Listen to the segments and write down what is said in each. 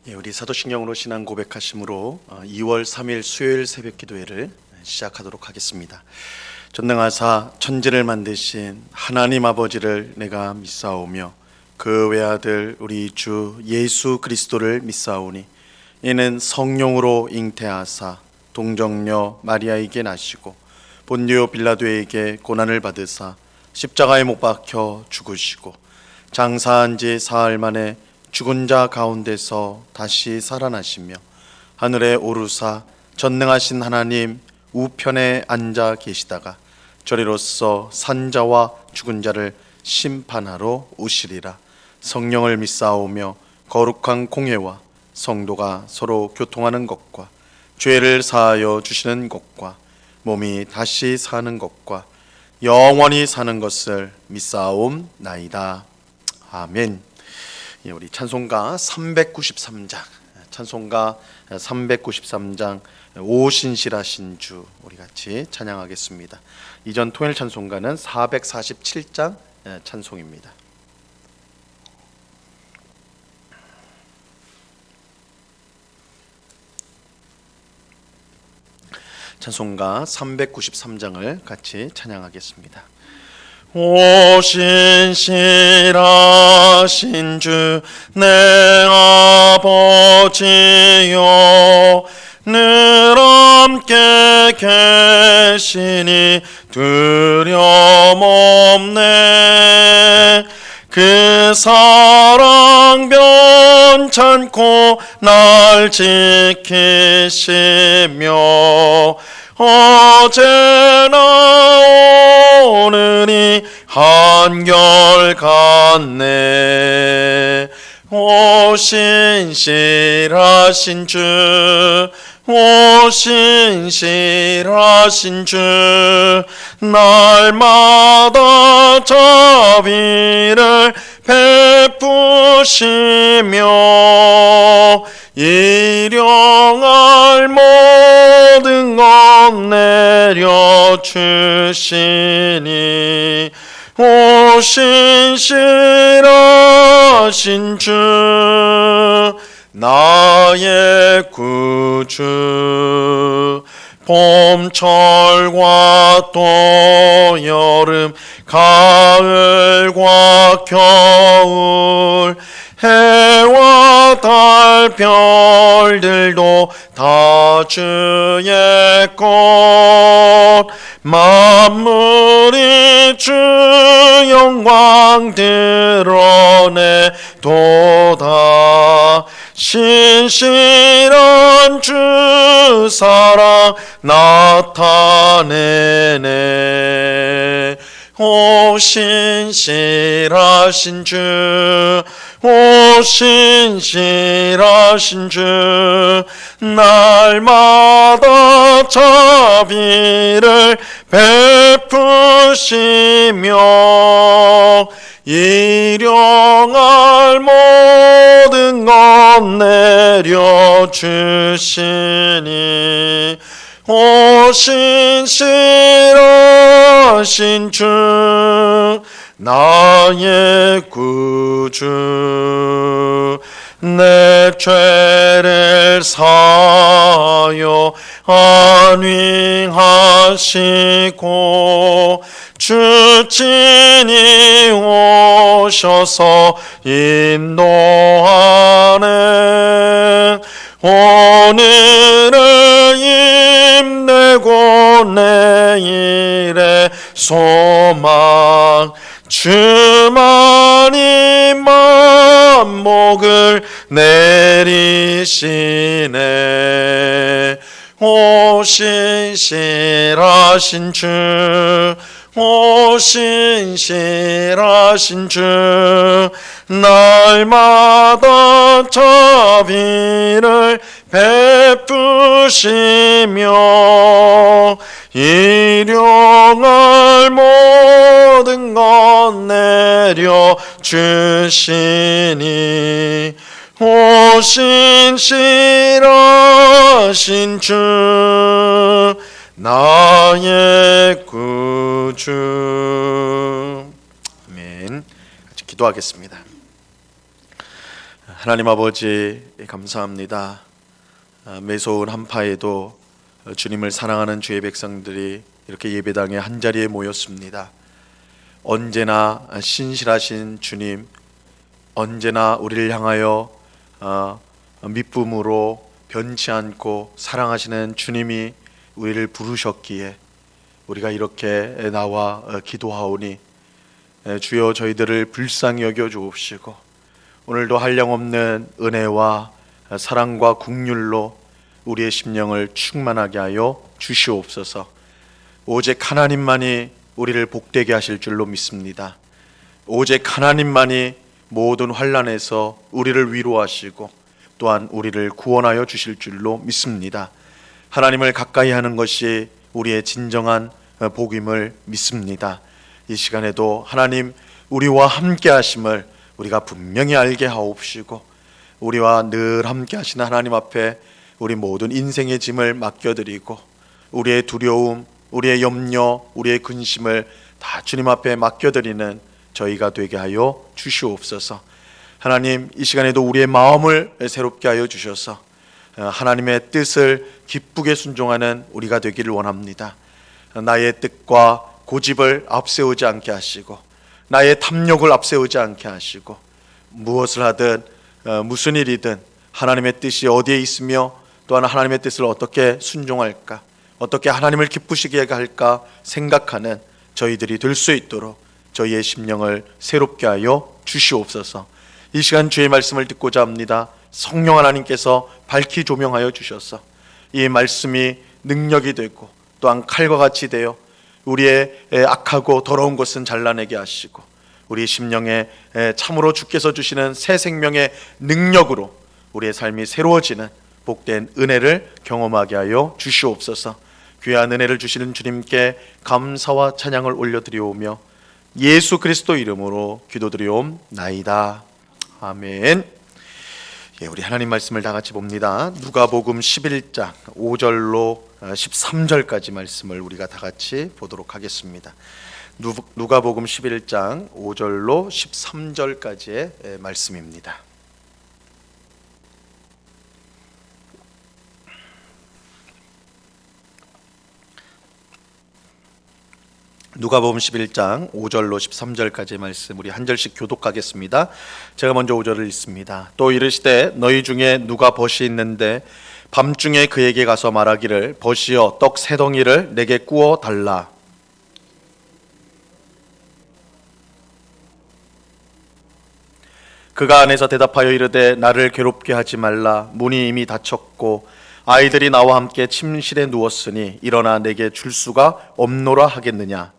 우리 사도신경으로 신앙 고백하심으로 2월 3일 수요일 새벽 기도회를 시작하도록 하겠습니다. 전능하사 천지를 만드신 하나님 아버지를 내가 믿사오며 그 외아들 우리 주 예수 그리스도를 믿사오니 이는 성령으로 잉태하사 동정녀 마리아에게 나시고 본디오 빌라도에게 고난을 받으사 십자가에 못 박혀 죽으시고 장사한 지 사흘 만에 죽은 자 가운데서 다시 살아나시며 하늘에 오르사 전능하신 하나님 우편에 앉아 계시다가 저리로서 산자와 죽은 자를 심판하러 오시리라. 성령을 믿사오며 거룩한 공회와 성도가 서로 교통하는 것과 죄를 사하여 주시는 것과 몸이 다시 사는 것과 영원히 사는 것을 믿사옵나이다. 아멘. 우리 찬송가 393장, 찬송가 393장 오신실하신 주 우리 같이 찬양하겠습니다. 이전 통일 찬송가는 447장 찬송입니다. 찬송가 393장을 같이 찬양하겠습니다. 오신실하신 주 내 아버지여 늘 함께 계시니 두려움없네. 그 사랑 변찮고 날 지키시며 어제나 오늘이 한결같네. 오신실하신 주 오신실하신 주 날마다 자비를 베푸시며 일용할 모든 것 내려주시니 오신실하신 주 나의 구주. 봄철과 또 여름 가을과 겨울 해와 달 별들도 다 주의 것. 만물이 주 영광 드러내도다. 신실한 주 사랑 나타내네. 오신실하신 주 오신실하신 주 날마다 자비를 베푸시며 일용할 모든 것 내려주시니 오신실하신 주 나의 구주. 내 죄를 사하여 안위하시고 주 친히 오셔서 인도하네. 오늘을 힘내고 내일의 소망 주만이 만목을 내리시네. 오신실하신 주 오신실하신 주 날마다 자비를 베푸시며 일용할 모든 것 내려주시니 오신실하신 주 나의 구주. 아멘. 같이 기도하겠습니다. 하나님 아버지 감사합니다. 매서운 한파에도 주님을 사랑하는 주의 백성들이 이렇게 예배당에 한자리에 모였습니다. 언제나 신실하신 주님, 언제나 우리를 향하여 미쁨으로 변치 않고 사랑하시는 주님이 우리를 부르셨기에 우리가 이렇게 나와 기도하오니 주여 저희들을 불쌍히 여겨 주옵시고 오늘도 한량없는 은혜와 사랑과 긍휼로 우리의 심령을 충만하게 하여 주시옵소서. 오직 하나님만이 우리를 복되게 하실 줄로 믿습니다. 오직 하나님만이 모든 환난에서 우리를 위로하시고 또한 우리를 구원하여 주실 줄로 믿습니다. 하나님을 가까이 하는 것이 우리의 진정한 복임을 믿습니다. 이 시간에도 하나님 우리와 함께 하심을 우리가 분명히 알게 하옵시고 우리와 늘 함께 하시는 하나님 앞에 우리 모든 인생의 짐을 맡겨드리고 우리의 두려움, 우리의 염려, 우리의 근심을 다 주님 앞에 맡겨드리는 저희가 되게 하여 주시옵소서. 하나님 이 시간에도 우리의 마음을 새롭게 하여 주셔서 하나님의 뜻을 기쁘게 순종하는 우리가 되기를 원합니다. 나의 뜻과 고집을 앞세우지 않게 하시고 나의 탐욕을 앞세우지 않게 하시고 무엇을 하든 무슨 일이든 하나님의 뜻이 어디에 있으며 또한 하나님의 뜻을 어떻게 순종할까, 어떻게 하나님을 기쁘시게 할까 생각하는 저희들이 될 수 있도록 저희의 심령을 새롭게 하여 주시옵소서. 이 시간 주의 말씀을 듣고자 합니다. 성령 하나님께서 밝히 조명하여 주셔서 이 말씀이 능력이 되고 또한 칼과 같이 되어 우리의 악하고 더러운 것은 잘라내게 하시고 우리 심령에 참으로 주께서 주시는 새 생명의 능력으로 우리의 삶이 새로워지는 복된 은혜를 경험하게 하여 주시옵소서. 귀한 은혜를 주시는 주님께 감사와 찬양을 올려드리오며 예수 그리스도 이름으로 기도드리옵나이다. 아멘. 우리 하나님 말씀을 다 같이 봅니다. 누가복음 11장 5절로 13절까지 말씀을 우리가 다 같이 보도록 하겠습니다. 누가복음 11장 5절로 13절까지의 말씀입니다. 누가복음 11장 5절로 13절까지의 말씀 우리 한 절씩 교독하겠습니다. 제가 먼저 5절을 읽습니다. 또 이르시되 너희 중에 누가 벗이 있는데 밤중에 그에게 가서 말하기를 벗이여 떡 세 덩이를 내게 구워 달라. 그가 안에서 대답하여 이르되 나를 괴롭게 하지 말라. 문이 이미 닫혔고 아이들이 나와 함께 침실에 누웠으니 일어나 내게 줄 수가 없노라 하겠느냐.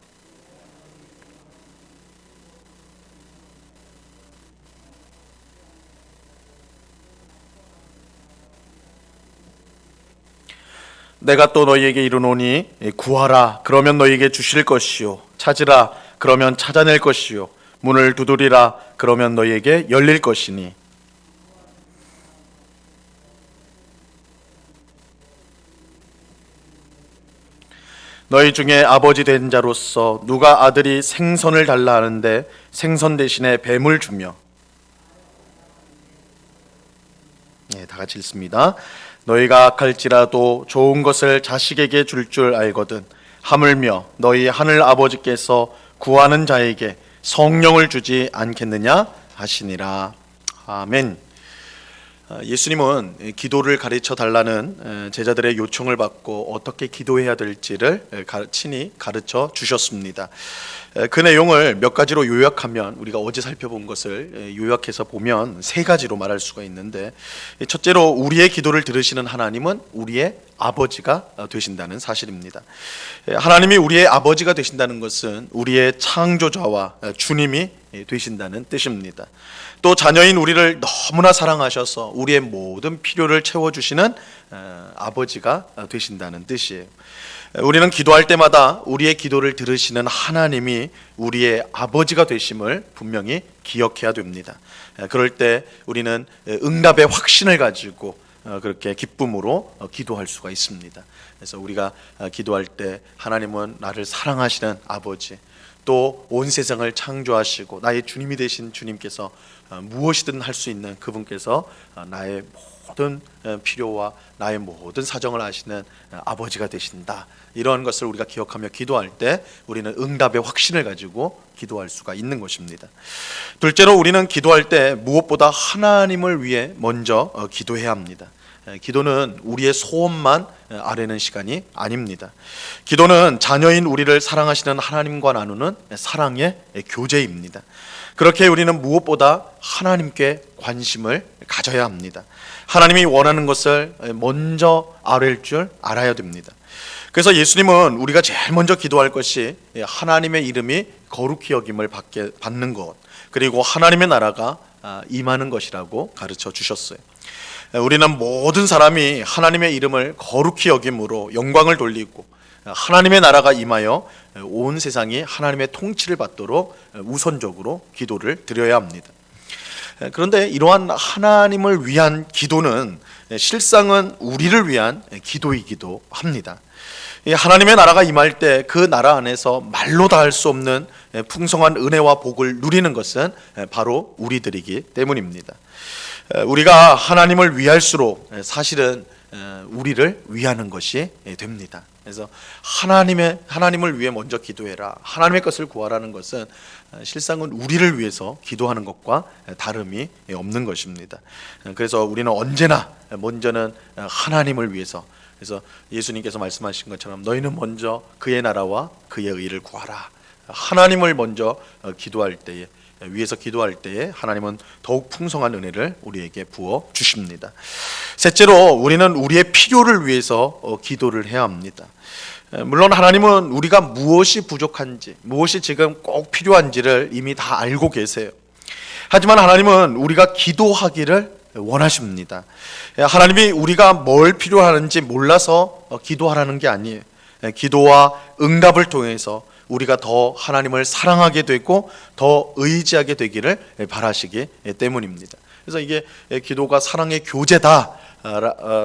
내가 또 너희에게 이르노니 구하라 그러면 너희에게 주실 것이요 찾으라 그러면 찾아낼 것이요 문을 두드리라 그러면 너희에게 열릴 것이니 너희 중에 아버지 된 자로서 누가 아들이 생선을 달라 하는데 생선 대신에 뱀을 주며 다 같이 읽습니다. 너희가 악할지라도 좋은 것을 자식에게 줄 줄 알거든 하물며 너희 하늘 아버지께서 구하는 자에게 성령을 주지 않겠느냐 하시니라. 아멘. 예수님은 기도를 가르쳐 달라는 제자들의 요청을 받고 어떻게 기도해야 될지를 친히 가르쳐 주셨습니다. 그 내용을 몇 가지로 요약하면 우리가 어제 살펴본 것을 요약해서 보면 세 가지로 말할 수가 있는데 첫째로 우리의 기도를 들으시는 하나님은 우리의 아버지가 되신다는 사실입니다. 하나님이 우리의 아버지가 되신다는 것은 우리의 창조자와 주님이 되신다는 뜻입니다. 또 자녀인 우리를 너무나 사랑하셔서 우리의 모든 필요를 채워주시는 아버지가 되신다는 뜻이에요. 우리는 기도할 때마다 우리의 기도를 들으시는 하나님이 우리의 아버지가 되심을 분명히 기억해야 됩니다. 그럴 때 우리는 응답의 확신을 가지고 그렇게 기쁨으로 기도할 수가 있습니다. 그래서 우리가 기도할 때 하나님은 나를 사랑하시는 아버지, 또 온 세상을 창조하시고 나의 주님이 되신 주님께서 무엇이든 할 수 있는 그분께서 나의 모든 필요와 나의 모든 사정을 아시는 아버지가 되신다. 이런 것을 우리가 기억하며 기도할 때 우리는 응답의 확신을 가지고 기도할 수가 있는 것입니다. 둘째로 우리는 기도할 때 무엇보다 하나님을 위해 먼저 기도해야 합니다. 기도는 우리의 소원만 아뢰는 시간이 아닙니다. 기도는 자녀인 우리를 사랑하시는 하나님과 나누는 사랑의 교제입니다. 그렇게 우리는 무엇보다 하나님께 관심을 가져야 합니다. 하나님이 원하는 것을 먼저 아뢰일 줄 알아야 됩니다. 그래서 예수님은 우리가 제일 먼저 기도할 것이 하나님의 이름이 거룩히 여김을 받는 것, 그리고 하나님의 나라가 임하는 것이라고 가르쳐 주셨어요. 우리는 모든 사람이 하나님의 이름을 거룩히 여김으로 영광을 돌리고 하나님의 나라가 임하여 온 세상이 하나님의 통치를 받도록 우선적으로 기도를 드려야 합니다. 그런데 이러한 하나님을 위한 기도는 실상은 우리를 위한 기도이기도 합니다. 하나님의 나라가 임할 때 그 나라 안에서 말로 다 할 수 없는 풍성한 은혜와 복을 누리는 것은 바로 우리들이기 때문입니다. 우리가 하나님을 위할수록 사실은 우리를 위하는 것이 됩니다. 그래서 하나님을 위해 먼저 기도해라, 하나님의 것을 구하라는 것은 실상은 우리를 위해서 기도하는 것과 다름이 없는 것입니다. 그래서 우리는 언제나 먼저는 하나님을 위해서, 그래서 예수님께서 말씀하신 것처럼 너희는 먼저 그의 나라와 그의 의를 구하라. 하나님을 먼저 기도할 때에, 위에서 기도할 때에 하나님은 더욱 풍성한 은혜를 우리에게 부어 주십니다. 셋째로 우리는 우리의 필요를 위해서 기도를 해야 합니다. 물론 하나님은 우리가 무엇이 부족한지, 무엇이 지금 꼭 필요한지를 이미 다 알고 계세요. 하지만 하나님은 우리가 기도하기를 원하십니다. 하나님이 우리가 뭘 필요하는지 몰라서 기도하라는 게 아니에요. 기도와 응답을 통해서 우리가 더 하나님을 사랑하게 되고 더 의지하게 되기를 바라시기 때문입니다. 그래서 이게 기도가 사랑의 교제다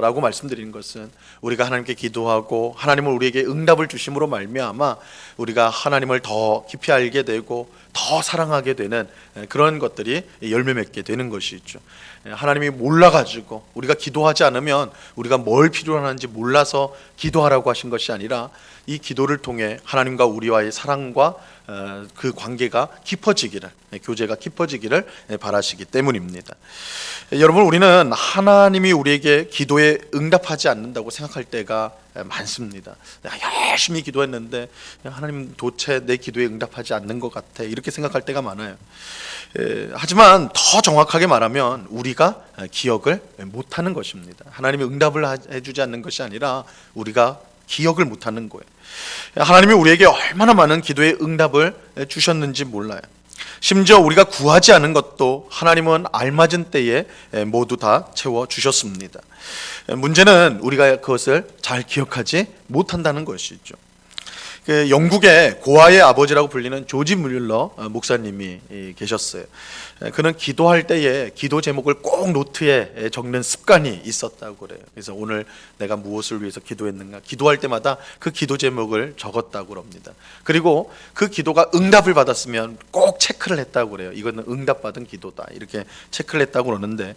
라고 말씀드리는 것은 우리가 하나님께 기도하고 하나님은 우리에게 응답을 주심으로 말미암아 우리가 하나님을 더 깊이 알게 되고 더 사랑하게 되는 그런 것들이 열매 맺게 되는 것이죠. 하나님이 몰라가지고 우리가 기도하지 않으면 우리가 뭘 필요로 하는지 몰라서 기도하라고 하신 것이 아니라 이 기도를 통해 하나님과 우리와의 사랑과 그 관계가 깊어지기를, 교제가 깊어지기를 바라시기 때문입니다. 여러분, 우리는 하나님이 우리에게 기도에 응답하지 않는다고 생각할 때가 많습니다. 내가 열심히 기도했는데 하나님 도대체 내 기도에 응답하지 않는 것 같아, 이렇게 생각할 때가 많아요. 하지만 더 정확하게 말하면 우리가 기억을 못하는 것입니다. 하나님이 응답을 해주지 않는 것이 아니라 우리가 기억을 못하는 거예요. 하나님이 우리에게 얼마나 많은 기도의 응답을 주셨는지 몰라요. 심지어 우리가 구하지 않은 것도 하나님은 알맞은 때에 모두 다 채워주셨습니다. 문제는 우리가 그것을 잘 기억하지 못한다는 것이죠. 영국의 고아의 아버지라고 불리는 조지 뮬러 목사님이 계셨어요. 그는 기도할 때에 기도 제목을 꼭 노트에 적는 습관이 있었다고 그래요. 그래서 오늘 내가 무엇을 위해서 기도했는가, 기도할 때마다 그 기도 제목을 적었다고 합니다. 그리고 그 기도가 응답을 받았으면 꼭 체크를 했다고 그래요. 이거는 응답받은 기도다, 이렇게 체크를 했다고 그러는데,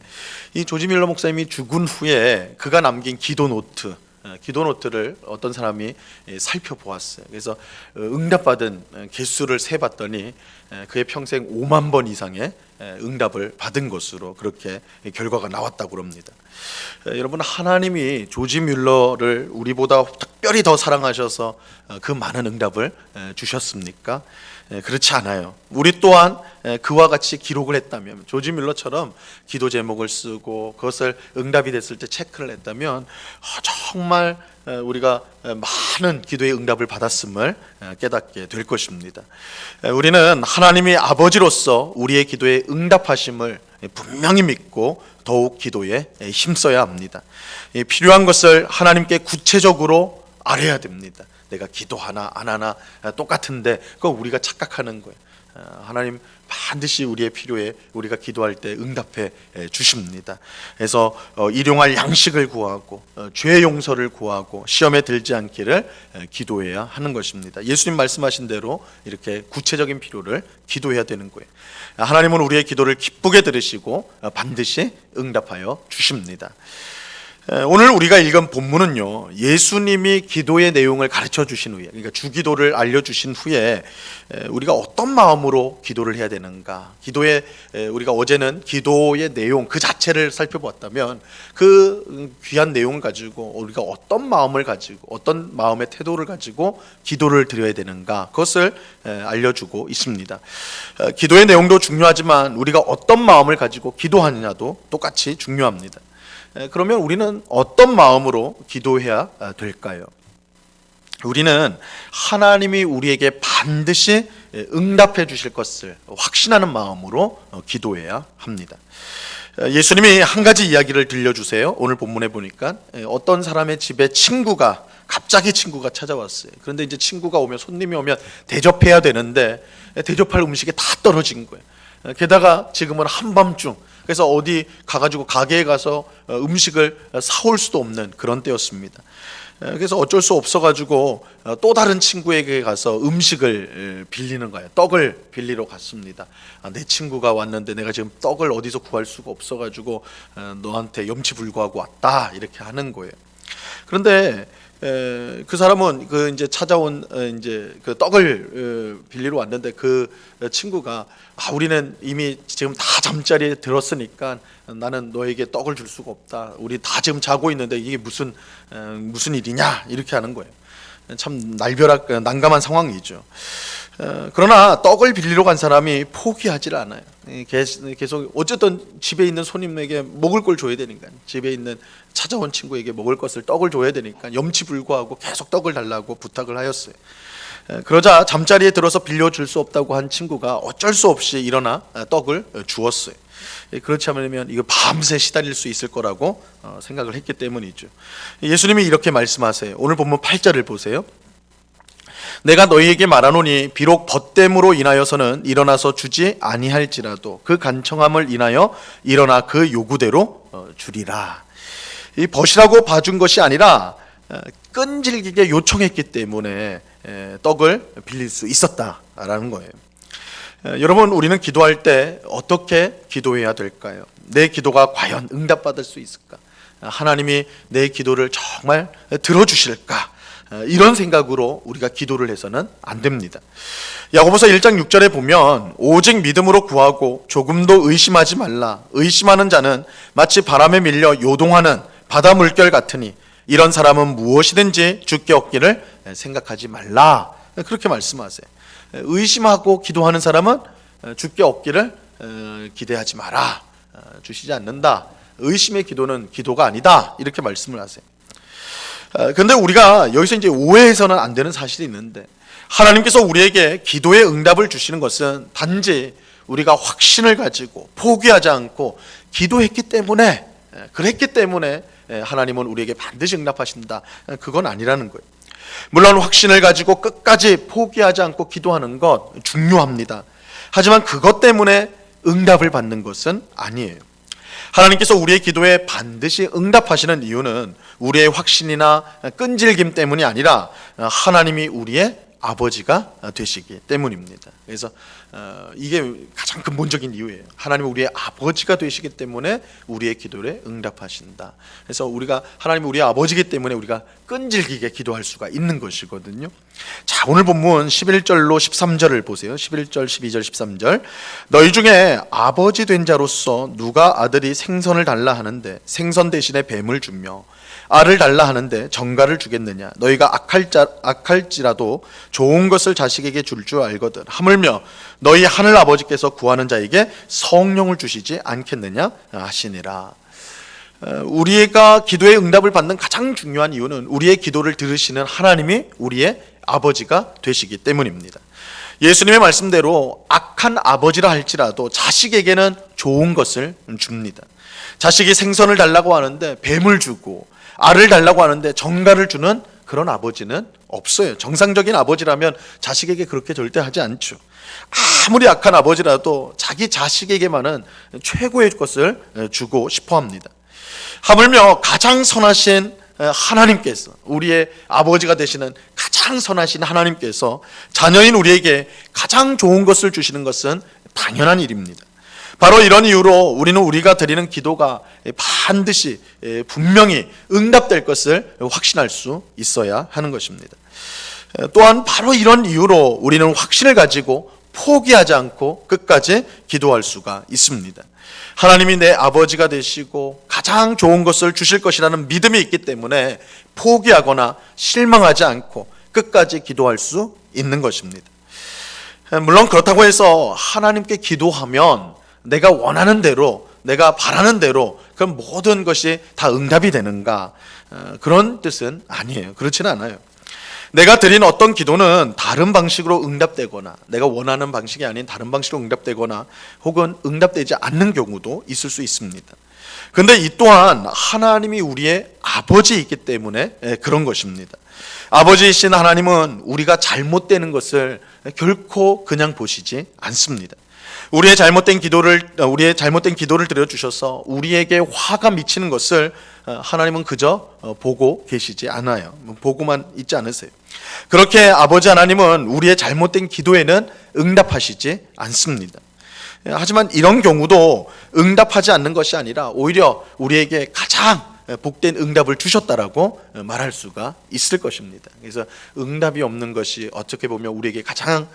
이 조지 뮬러 목사님이 죽은 후에 그가 남긴 기도 노트를 어떤 사람이 살펴보았어요. 그래서 응답받은 개수를 세봤더니 그의 평생 5만 번 이상의 응답을 받은 것으로 그렇게 결과가 나왔다고 합니다. 여러분, 하나님이 조지 뮬러를 우리보다 특별히 더 사랑하셔서 그 많은 응답을 주셨습니까? 그렇지 않아요. 우리 또한 그와 같이 기록을 했다면, 조지 뮬러처럼 기도 제목을 쓰고 그것을 응답이 됐을 때 체크를 했다면 정말 우리가 많은 기도의 응답을 받았음을 깨닫게 될 것입니다. 우리는 하나님이 아버지로서 우리의 기도에 응답하심을 분명히 믿고 더욱 기도에 힘써야 합니다. 필요한 것을 하나님께 구체적으로 아뢰야 됩니다. 내가 기도하나 안 하나 똑같은데 그건 우리가 착각하는 거예요. 하나님 반드시 우리의 필요에 우리가 기도할 때 응답해 주십니다. 그래서 일용할 양식을 구하고 죄 용서를 구하고 시험에 들지 않기를 기도해야 하는 것입니다. 예수님 말씀하신 대로 이렇게 구체적인 필요를 기도해야 되는 거예요. 하나님은 우리의 기도를 기쁘게 들으시고 반드시 응답하여 주십니다. 오늘 우리가 읽은 본문은요, 예수님이 기도의 내용을 가르쳐 주신 후에, 그러니까 주기도를 알려주신 후에 우리가 어떤 마음으로 기도를 해야 되는가, 우리가 어제는 기도의 내용 그 자체를 살펴봤다면 그 귀한 내용을 가지고 우리가 어떤 마음을 가지고 어떤 마음의 태도를 가지고 기도를 드려야 되는가, 그것을 알려주고 있습니다. 기도의 내용도 중요하지만 우리가 어떤 마음을 가지고 기도하느냐도 똑같이 중요합니다. 그러면 우리는 어떤 마음으로 기도해야 될까요? 우리는 하나님이 우리에게 반드시 응답해 주실 것을 확신하는 마음으로 기도해야 합니다. 예수님이 한 가지 이야기를 들려주세요. 오늘 본문에 보니까 어떤 사람의 집에 갑자기 친구가 찾아왔어요. 그런데 이제 친구가 오면, 손님이 오면 대접해야 되는데 대접할 음식이 다 떨어진 거예요. 게다가 지금은 한밤중, 그래서 어디 가가지고 가게에 가서 음식을 사올 수도 없는 그런 때였습니다. 그래서 어쩔 수 없어가지고 또 다른 친구에게 가서 음식을 빌리는 거예요. 떡을 빌리러 갔습니다. 내 친구가 왔는데 내가 지금 떡을 어디서 구할 수가 없어가지고 너한테 염치불구하고 왔다, 이렇게 하는 거예요. 그런데 그 사람은 이제 찾아온 이제 그 떡을 빌리러 왔는데 그 친구가 우리는 이미 지금 다 잠자리에 들었으니까 나는 너에게 떡을 줄 수가 없다. 우리 다 지금 자고 있는데 이게 무슨 일이냐, 이렇게 하는 거예요. 참 난감한 상황이죠. 그러나 떡을 빌리러 간 사람이 포기하질 않아요. 계속 어쨌든 집에 있는 손님에게 먹을 걸 줘야 되니까, 집에 있는 찾아온 친구에게 먹을 것을, 떡을 줘야 되니까 염치불구하고 계속 떡을 달라고 부탁을 하였어요. 그러자 잠자리에 들어서 빌려줄 수 없다고 한 친구가 어쩔 수 없이 일어나 떡을 주었어요. 그렇지 않으면 이거 밤새 시달릴 수 있을 거라고 생각을 했기 때문이죠. 예수님이 이렇게 말씀하세요. 오늘 본문 8절을 보세요. 내가 너희에게 말하노니 비록 벗됨으로 인하여서는 일어나서 주지 아니할지라도 그 간청함을 인하여 일어나 그 요구대로 주리라. 이 벗이라고 봐준 것이 아니라 끈질기게 요청했기 때문에 떡을 빌릴 수 있었다라는 거예요. 여러분, 우리는 기도할 때 어떻게 기도해야 될까요? 내 기도가 과연 응답받을 수 있을까? 하나님이 내 기도를 정말 들어주실까? 이런 생각으로 우리가 기도를 해서는 안 됩니다. 야고보서 1장 6절에 보면 오직 믿음으로 구하고 조금도 의심하지 말라. 의심하는 자는 마치 바람에 밀려 요동하는 바다 물결 같으니 이런 사람은 무엇이든지 주께 얻기를 생각하지 말라. 그렇게 말씀하세요. 의심하고 기도하는 사람은 주께 얻기를 기대하지 마라. 주시지 않는다. 의심의 기도는 기도가 아니다. 이렇게 말씀을 하세요. 근데 우리가 여기서 이제 오해해서는 안 되는 사실이 있는데, 하나님께서 우리에게 기도의 응답을 주시는 것은 단지 우리가 확신을 가지고 포기하지 않고 기도했기 때문에, 그랬기 때문에 하나님은 우리에게 반드시 응답하신다, 그건 아니라는 거예요. 물론 확신을 가지고 끝까지 포기하지 않고 기도하는 것 중요합니다. 하지만 그것 때문에 응답을 받는 것은 아니에요. 하나님께서 우리의 기도에 반드시 응답하시는 이유는 우리의 확신이나 끈질김 때문이 아니라 하나님이 우리의 아버지가 되시기 때문입니다. 그래서 이게 가장 근본적인 이유예요. 하나님이 우리의 아버지가 되시기 때문에 우리의 기도에 응답하신다. 그래서 하나님이 우리의 아버지이기 때문에 우리가 끈질기게 기도할 수가 있는 것이거든요. 자, 오늘 본문 11절로 13절을 보세요. 11절, 12절, 13절. 너희 중에 아버지 된 자로서 누가 아들이 생선을 달라 하는데 생선 대신에 뱀을 주며 알을 달라 하는데 정갈을 주겠느냐? 너희가 악할지라도 좋은 것을 자식에게 줄 알거든. 하물며 너희 하늘 아버지께서 구하는 자에게 성령을 주시지 않겠느냐 하시니라. 우리가 기도의 응답을 받는 가장 중요한 이유는 우리의 기도를 들으시는 하나님이 우리의 아버지가 되시기 때문입니다. 예수님의 말씀대로 악한 아버지라 할지라도 자식에게는 좋은 것을 줍니다. 자식이 생선을 달라고 하는데 뱀을 주고, 알을 달라고 하는데 정갈을 주는 그런 아버지는 없어요. 정상적인 아버지라면 자식에게 그렇게 절대 하지 않죠. 아무리 악한 아버지라도 자기 자식에게만은 최고의 것을 주고 싶어 합니다. 하물며 가장 선하신 하나님께서, 우리의 아버지가 되시는 가장 선하신 하나님께서 자녀인 우리에게 가장 좋은 것을 주시는 것은 당연한 일입니다. 바로 이런 이유로 우리는 우리가 드리는 기도가 반드시 분명히 응답될 것을 확신할 수 있어야 하는 것입니다. 또한 바로 이런 이유로 우리는 확신을 가지고 포기하지 않고 끝까지 기도할 수가 있습니다. 하나님이 내 아버지가 되시고 가장 좋은 것을 주실 것이라는 믿음이 있기 때문에 포기하거나 실망하지 않고 끝까지 기도할 수 있는 것입니다. 물론 그렇다고 해서 하나님께 기도하면 내가 원하는 대로, 내가 바라는 대로 그 모든 것이 다 응답이 되는가, 그런 뜻은 아니에요. 그렇지는 않아요. 내가 드린 어떤 기도는 다른 방식으로 응답되거나, 내가 원하는 방식이 아닌 다른 방식으로 응답되거나, 혹은 응답되지 않는 경우도 있을 수 있습니다. 그런데 이 또한 하나님이 우리의 아버지이기 때문에 그런 것입니다. 아버지이신 하나님은 우리가 잘못되는 것을 결코 그냥 보시지 않습니다. 우리의 잘못된 기도를 드려주셔서 우리에게 화가 미치는 것을 하나님은 그저 보고 계시지 않아요. 보고만 있지 않으세요. 그렇게 아버지 하나님은 우리의 잘못된 기도에는 응답하시지 않습니다. 하지만 이런 경우도 응답하지 않는 것이 아니라 오히려 우리에게 가장 복된 응답을 주셨다라고 말할 수가 있을 것입니다. 그래서 응답이 없는 것이 어떻게 보면 우리에게 가장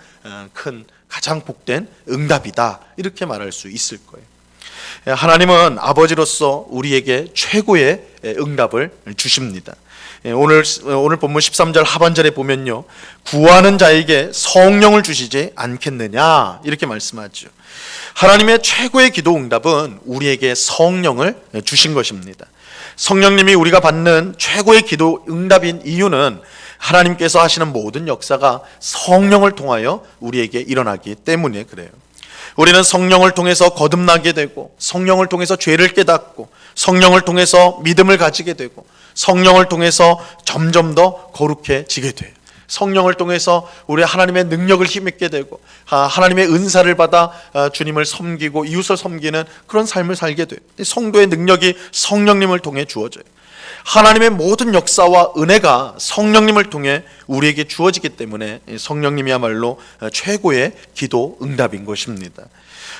큰, 가장 복된 응답이다, 이렇게 말할 수 있을 거예요. 하나님은 아버지로서 우리에게 최고의 응답을 주십니다. 오늘 본문 13절 하반절에 보면요, 구하는 자에게 성령을 주시지 않겠느냐, 이렇게 말씀하죠. 하나님의 최고의 기도 응답은 우리에게 성령을 주신 것입니다. 성령님이 우리가 받는 최고의 기도 응답인 이유는 하나님께서 하시는 모든 역사가 성령을 통하여 우리에게 일어나기 때문에 그래요. 우리는 성령을 통해서 거듭나게 되고, 성령을 통해서 죄를 깨닫고, 성령을 통해서 믿음을 가지게 되고, 성령을 통해서 점점 더 거룩해지게 돼요. 성령을 통해서 우리 하나님의 능력을 힘입게 되고, 하나님의 은사를 받아 주님을 섬기고 이웃을 섬기는 그런 삶을 살게 돼요. 성도의 능력이 성령님을 통해 주어져요. 하나님의 모든 역사와 은혜가 성령님을 통해 우리에게 주어지기 때문에 성령님이야말로 최고의 기도 응답인 것입니다.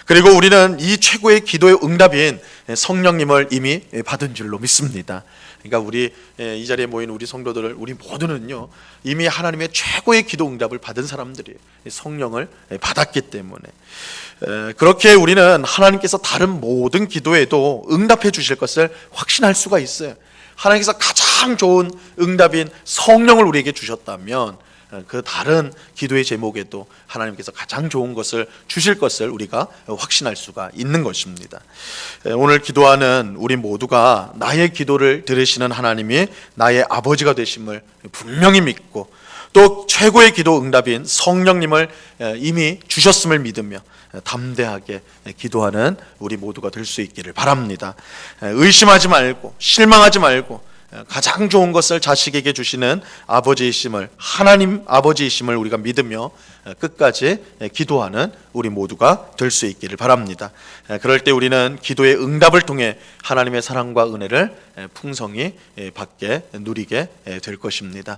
그리고 우리는 이 최고의 기도의 응답인 성령님을 이미 받은 줄로 믿습니다. 그러니까 우리 이 자리에 모인 우리 성도들을, 우리 모두는요, 이미 하나님의 최고의 기도 응답을 받은 사람들이에요. 성령을 받았기 때문에. 그렇게 우리는 하나님께서 다른 모든 기도에도 응답해 주실 것을 확신할 수가 있어요. 하나님께서 가장 좋은 응답인 성령을 우리에게 주셨다면 그 다른 기도의 제목에도 하나님께서 가장 좋은 것을 주실 것을 우리가 확신할 수가 있는 것입니다. 오늘 기도하는 우리 모두가 나의 기도를 들으시는 하나님이 나의 아버지가 되심을 분명히 믿고, 또 최고의 기도 응답인 성령님을 이미 주셨음을 믿으며 담대하게 기도하는 우리 모두가 될 수 있기를 바랍니다. 의심하지 말고 실망하지 말고 가장 좋은 것을 자식에게 주시는 아버지이심을, 하나님 아버지이심을 우리가 믿으며 끝까지 기도하는 우리 모두가 될 수 있기를 바랍니다. 그럴 때 우리는 기도의 응답을 통해 하나님의 사랑과 은혜를 풍성히 받게, 누리게 될 것입니다.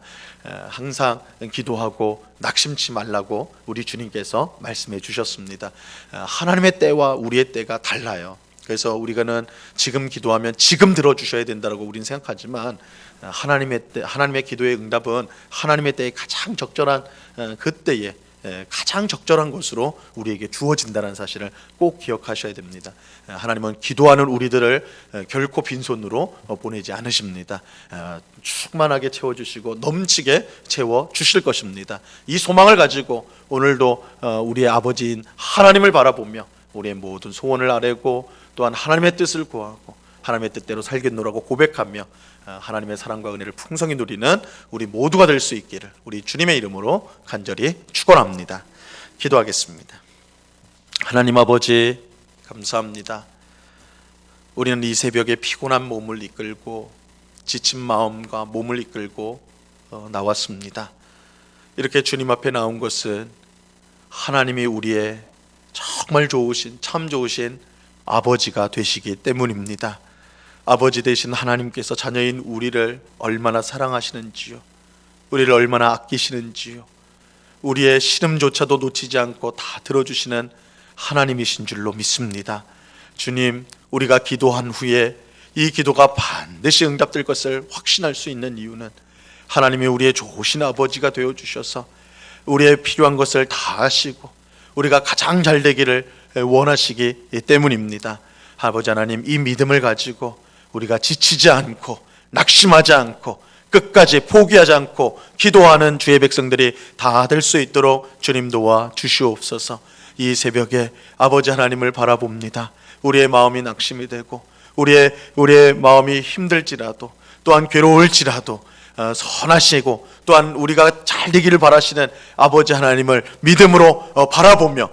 항상 기도하고 낙심치 말라고 우리 주님께서 말씀해 주셨습니다. 하나님의 때와 우리의 때가 달라요. 그래서 우리가는 지금 기도하면 지금 들어주셔야 된다고 우리는 생각하지만, 하나님의 때, 하나님의 기도의 응답은 하나님의 때에 가장 적절한 그때에 가장 적절한 것으로 우리에게 주어진다는 사실을 꼭 기억하셔야 됩니다. 하나님은 기도하는 우리들을 결코 빈손으로 보내지 않으십니다. 충만하게 채워주시고 넘치게 채워주실 것입니다. 이 소망을 가지고 오늘도 우리의 아버지인 하나님을 바라보며 우리의 모든 소원을 아뢰고, 또한 하나님의 뜻을 구하고 하나님의 뜻대로 살겠노라고 고백하며 하나님의 사랑과 은혜를 풍성히 누리는 우리 모두가 될 수 있기를 우리 주님의 이름으로 간절히 축원합니다. 기도하겠습니다. 하나님 아버지, 감사합니다. 우리는 이 새벽에 피곤한 몸을 이끌고 지친 마음과 몸을 이끌고 나왔습니다. 이렇게 주님 앞에 나온 것은 하나님이 우리의 정말 좋으신, 참 좋으신 아버지가 되시기 때문입니다. 아버지 되신 하나님께서 자녀인 우리를 얼마나 사랑하시는지요, 우리를 얼마나 아끼시는지요, 우리의 신음조차도 놓치지 않고 다 들어주시는 하나님이신 줄로 믿습니다. 주님, 우리가 기도한 후에 이 기도가 반드시 응답될 것을 확신할 수 있는 이유는 하나님이 우리의 좋으신 아버지가 되어주셔서 우리의 필요한 것을 다 하시고 우리가 가장 잘 되기를 원하시기 때문입니다. 아버지 하나님, 이 믿음을 가지고 우리가 지치지 않고 낙심하지 않고 끝까지 포기하지 않고 기도하는 주의 백성들이 다 될 수 있도록 주님 도와 주시옵소서. 이 새벽에 아버지 하나님을 바라봅니다. 우리의 마음이 낙심이 되고 우리의 마음이 힘들지라도, 또한 괴로울지라도 선하시고 또한 우리가 잘 되기를 바라시는 아버지 하나님을 믿음으로 바라보며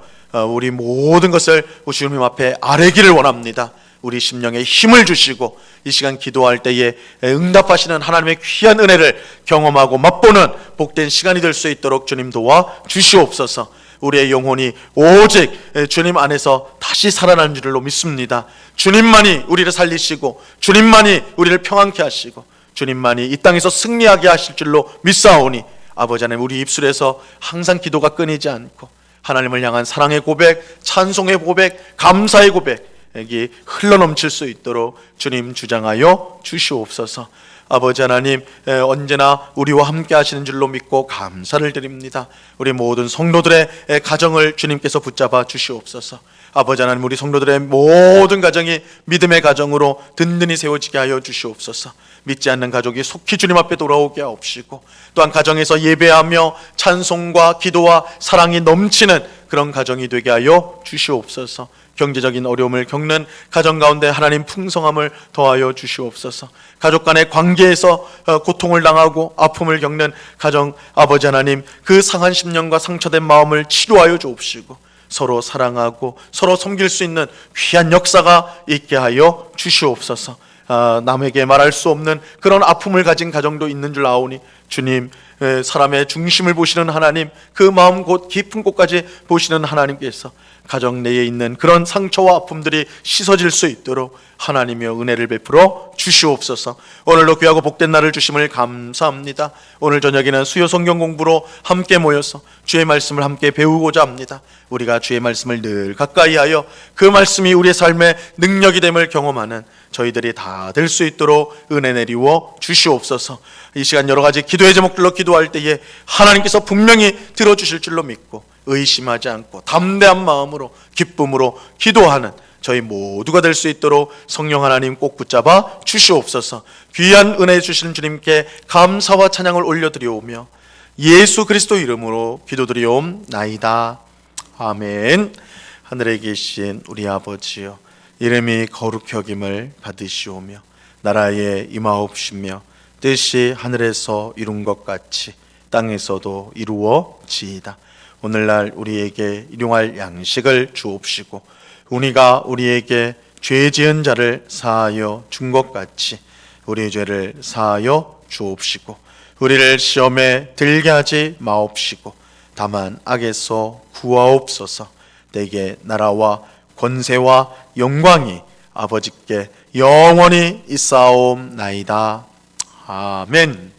우리 모든 것을 주님 앞에 아뢰기를 원합니다. 우리 심령에 힘을 주시고 이 시간 기도할 때에 응답하시는 하나님의 귀한 은혜를 경험하고 맛보는 복된 시간이 될 수 있도록 주님 도와 주시옵소서. 우리의 영혼이 오직 주님 안에서 다시 살아나는 줄로 믿습니다. 주님만이 우리를 살리시고 주님만이 우리를 평안케 하시고 주님만이 이 땅에서 승리하게 하실 줄로 믿사오니 아버지 하나님, 우리 입술에서 항상 기도가 끊이지 않고 하나님을 향한 사랑의 고백, 찬송의 고백, 감사의 고백이 흘러넘칠 수 있도록 주님 주장하여 주시옵소서. 아버지 하나님, 언제나 우리와 함께 하시는 줄로 믿고 감사를 드립니다. 우리 모든 성도들의 가정을 주님께서 붙잡아 주시옵소서. 아버지 하나님, 우리 성도들의 모든 가정이 믿음의 가정으로 든든히 세워지게 하여 주시옵소서. 믿지 않는 가족이 속히 주님 앞에 돌아오게 하옵시고, 또한 가정에서 예배하며 찬송과 기도와 사랑이 넘치는 그런 가정이 되게 하여 주시옵소서. 경제적인 어려움을 겪는 가정 가운데 하나님 풍성함을 더하여 주시옵소서. 가족 간의 관계에서 고통을 당하고 아픔을 겪는 가정, 아버지 하나님, 그 상한 심령과 상처된 마음을 치료하여 주옵시고 서로 사랑하고 서로 섬길 수 있는 귀한 역사가 있게 하여 주시옵소서. 남에게 말할 수 없는 그런 아픔을 가진 가정도 있는 줄 아오니 주님, 사람의 중심을 보시는 하나님, 그 마음 곳 깊은 곳까지 보시는 하나님께서 가정 내에 있는 그런 상처와 아픔들이 씻어질 수 있도록 하나님이여 은혜를 베풀어 주시옵소서. 오늘도 귀하고 복된 날을 주심을 감사합니다. 오늘 저녁에는 수요 성경 공부로 함께 모여서 주의 말씀을 함께 배우고자 합니다. 우리가 주의 말씀을 늘 가까이 하여 그 말씀이 우리의 삶의 능력이 됨을 경험하는 저희들이 다 될 수 있도록 은혜 내리워 주시옵소서. 이 시간 여러 가지 기도의 제목들로 기도할 때에 하나님께서 분명히 들어주실 줄로 믿고 의심하지 않고 담대한 마음으로 기쁨으로 기도하는 저희 모두가 될 수 있도록 성령 하나님 꼭 붙잡아 주시옵소서. 귀한 은혜 주시는 주님께 감사와 찬양을 올려드리오며 예수 그리스도 이름으로 기도드리옵나이다. 아멘. 하늘에 계신 우리 아버지여, 이름이 거룩히 여김을 받으시오며 나라에 임하옵시며 뜻이 하늘에서 이룬 것 같이 땅에서도 이루어지이다. 오늘날 우리에게 일용할 양식을 주옵시고 우리가 우리에게 죄 지은 자를 사하여 준 것 같이 우리의 죄를 사하여 주옵시고 우리를 시험에 들게 하지 마옵시고 다만 악에서 구하옵소서. 내게 나라와 권세와 영광이 아버지께 영원히 있사옵나이다. 아멘.